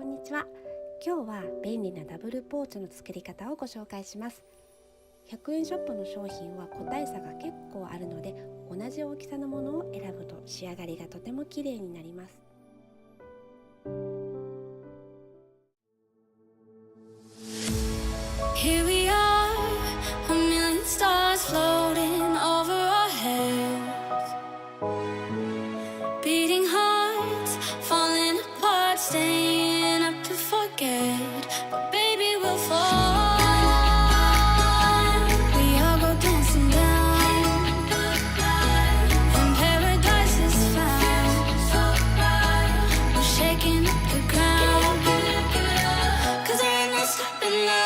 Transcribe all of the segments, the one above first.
こんにちは。今日は便利なダブルポーチの作り方をご紹介します。100円ショップの商品は個体差が結構あるので、同じ大きさのものを選ぶと仕上がりがとても綺麗になります。Here we are, a million stars floating over our heads, beating hearts, falling apart, staying up to forget, but baby we'll fall, we all go dancing down, and paradise is found, we're shaking up the ground, 'cause there ain't no stopping now.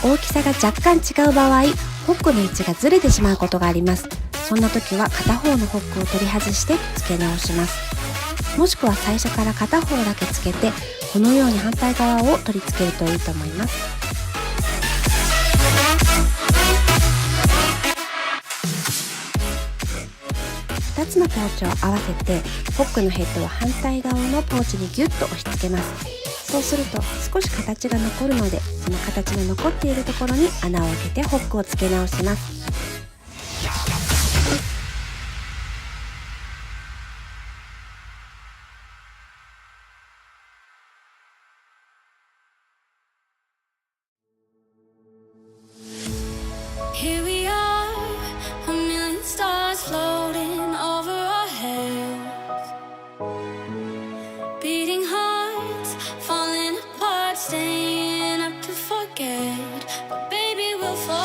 大きさが若干違う場合、ホックの位置がずれてしまうことがあります。そんな時は片方のホックを取り外して付け直します。もしくは最初から片方だけ付けて、このように反対側を取り付けるといいと思います。2つのポーチを合わせて、ホックのヘッドを反対側のポーチにギュッと押し付けます。そうすると少し形が残るので、その形の残っているところに穴を開けてホックを付け直します。Here we are, a million stars floating over our heads, beating hearts, falling apart, staying up to forget, but baby we'll fall,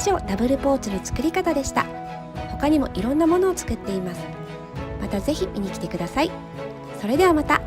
上ダブルポーチの作り方でした。他にもいろんなものを作っています。またぜひ見に来てください。それではまた。